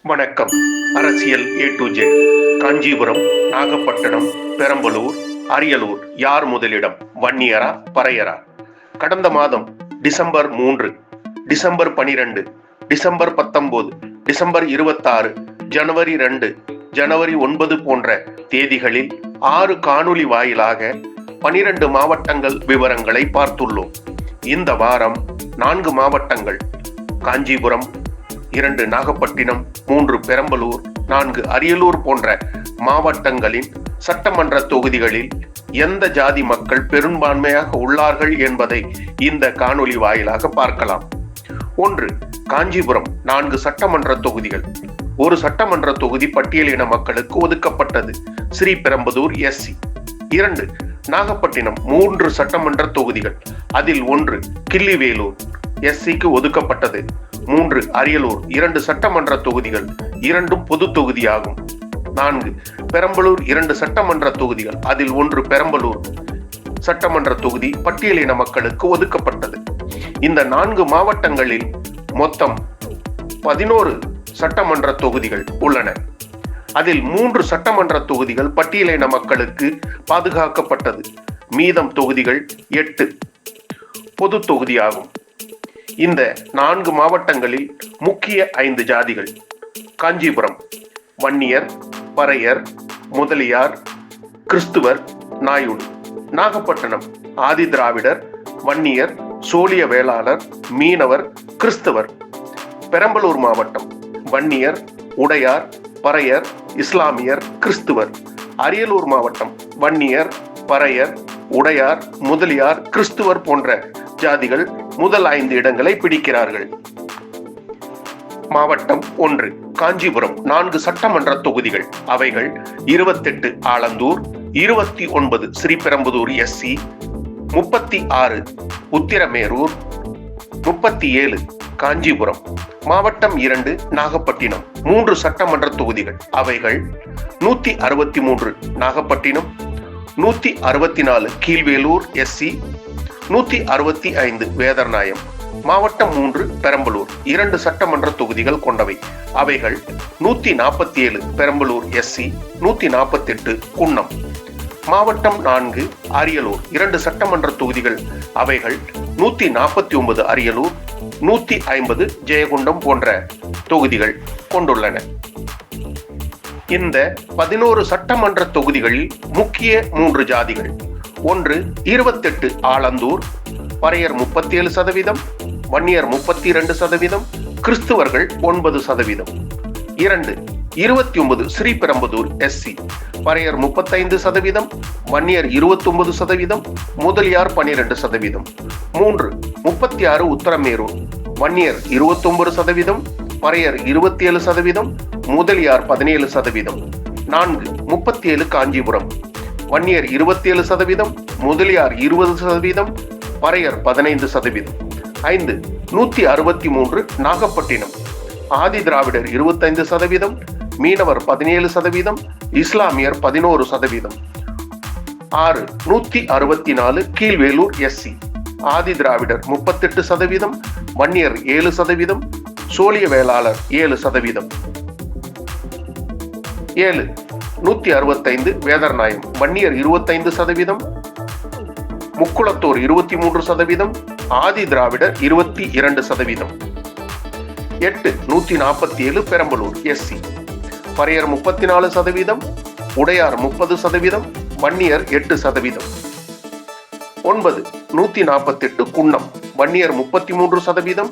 வணக்கம். அரசியல் A to Z. Kanchipuram, Nagapattinam, Perambalur, Ariyalur யார் முதலிடம்? வன்னியரா பறையரா? கடந்த மாதம் டிசம்பர் 3, டிசம்பர் 12, டிசம்பர் 19, டிசம்பர் 26, ஜனவரி 2, ஜனவரி 9 போன்ற தேதிகளில் 6 காணொளி வாயிலாக 12 மாவட்டங்கள் விவரங்களை பார்த்துள்ளோம். இந்த வாரம் 4 மாவட்டங்கள் காஞ்சிபுரம், 2 நாகப்பட்டினம், 3 பெரம்பலூர், 4 அரியலூர் போன்ற மாவட்டங்களின் சட்டமன்ற தொகுதிகளில் எந்த ஜாதி மக்கள் பெரும்பான்மையாக உள்ளார்கள் என்பதை இந்த காணொளி வாயிலாக பார்க்கலாம். 1. காஞ்சிபுரம் 4 சட்டமன்ற தொகுதிகள். ஒரு சட்டமன்ற தொகுதி பட்டியலின மக்களுக்கு ஒதுக்கப்பட்டது. ஸ்ரீபெரும்புதூர் SC. 2. நாகப்பட்டினம் 3 சட்டமன்ற தொகுதிகள். அதில் 1 கிள்ளிவேலூர் SCக்கு ஒதுக்கப்பட்டது. 3 அரியலூர் 2 சட்டமன்ற தொகுதிகள், இரண்டும் பொது தொகுதியாகும். 4 பெரம்பலூர் 2 சட்டமன்ற தொகுதிகள். அதில் 1 பெரம்பலூர் சட்டமன்ற தொகுதி பட்டியலின மக்களுக்கு ஒதுக்கப்பட்டது. இந்த 4 மாவட்டங்களில் மொத்தம் 11 சட்டமன்ற தொகுதிகள் உள்ளன. அதில் 3 சட்டமன்ற தொகுதிகள் பட்டியலின மக்களுக்கு பாதுகாக்கப்பட்டது. மீதம் தொகுதிகள் 8 பொது தொகுதியாகும். இந்த 4 மாவட்டங்களில் முக்கிய 5 ஜாதிகள்: காஞ்சிபுரம் வன்னியர், பறையர், முதலியார், கிறிஸ்துவர், நாயுடு. நாகப்பட்டினம் ஆதி திராவிடர், வன்னியர், சோழிய வேளாளர், மீனவர், கிறிஸ்தவர். பெரம்பலூர் மாவட்டம் வன்னியர், உடையார், பறையர், இஸ்லாமியர், கிறிஸ்துவர். அரியலூர் மாவட்டம் வன்னியர், பறையர், உடையார், முதலியார், கிறிஸ்துவர் போன்ற ஜாதிகள் முதல் 5 இடங்களை பிடிக்கிறார்கள். மாவட்டம் 1 காஞ்சிபுரம் 4 சட்டமன்ற தொகுதிகள். அவைகள் 28 ஆலந்தூர், 29 ஸ்ரீபெரும்புதூர் SC, 36 உத்திரமேரூர், 37 காஞ்சிபுரம். மாவட்டம் 2 நாகப்பட்டினம் 3 சட்டமன்ற தொகுதிகள். அவைகள் 163 நாகப்பட்டினம், 164 கீழ்வேலூர் SC, 165 வேதர்நாயம். மாவட்டம் 3 பெரம்பலூர் 2 சட்டமன்ற தொகுதிகள் கொண்டவை. அவைகள் 147 பெரம்பலூர் SC, 148 குன்னம். மாவட்டம் 4 அரியலூர் 2 சட்டமன்ற தொகுதிகள். அவைகள் 149 அரியலூர், 150 ஜெயகுண்டம் போன்ற தொகுதிகள் கொண்டுள்ளன. இந்த 11 சட்டமன்ற தொகுதிகளில் முக்கிய 3 ஜாதிகள்: 1 28 ஆலந்தூர், பறையர் 37%, வன்னியர் 32%, கிறிஸ்துவர்கள் 9%. 2 29 ஸ்ரீபெரும்புதூர் SC, பறையர் 35%, வன்னியர் 29%, முதலியார் 12%. 3 36 உத்தரமேரூர், வன்னியர் 29%, பறையர் 27%, முதலியார் 17%. 4 37 காஞ்சிபுரம், வன்னியர் 27%, முதலியார் 20%, பறையர் 15%. 5 163 நாகப்பட்டினம், ஆதி திராவிடர் 25%, மீனவர் 17%, இஸ்லாமியர் 11%. 6 164 கீழ்வேலூர் SC, ஆதி திராவிடர் 38%, வன்னியர் 7%, சோழிய வேளாளர் 7%. 7 165 வேதர்நாயம், வன்னியர் 25%, முக்குளத்தோர் 23%, ஆதி திராவிடர் 22%. 8 147 பெரம்பலூர் SC, பறையர் 34%, உடையார் 30%, வன்னியர் 8%. 9 148 குன்னம், வன்னியர் 33%,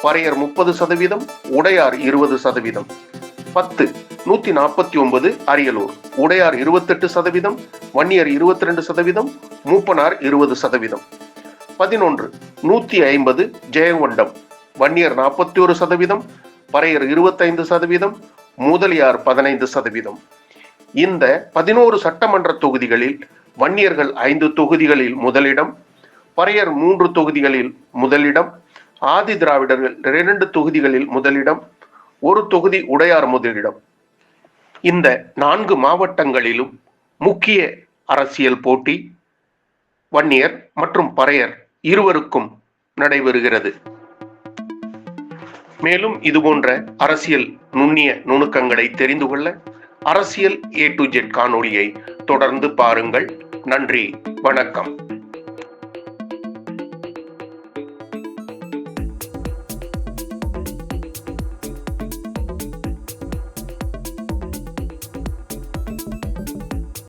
பறையர் 30%, உடையார் 20%. 10 149 அரியலூர், உடையார் 28%, வன்னியர் 22%, மூப்பனார் 20%. 11 150 ஜெயங்கொண்டம், வன்னியர் 41%, பறையர் 25%, முதலியார் 15%. இந்த 11 சட்டமன்ற தொகுதிகளில் வன்னியர்கள் 5 தொகுதிகளில் முதலிடம், பறையர் 3 தொகுதிகளில் முதலிடம், ஆதி திராவிடர்கள் 2 தொகுதிகளில் முதலிடம், 1 தொகுதி உடையார் முதலிடம். இந்த 4 மாவட்டங்களிலும் முக்கிய அரசியல் போட்டி வன்னியர் மற்றும் பறையர் இருவருக்கும் நடைபெறுகிறது. மேலும் இதுபோன்ற அரசியல் நுண்ணிய நுணுக்கங்களை தெரிந்து கொள்ள அரசியல் A to Z காணொளியை தொடர்ந்து பாருங்கள். நன்றி, வணக்கம்.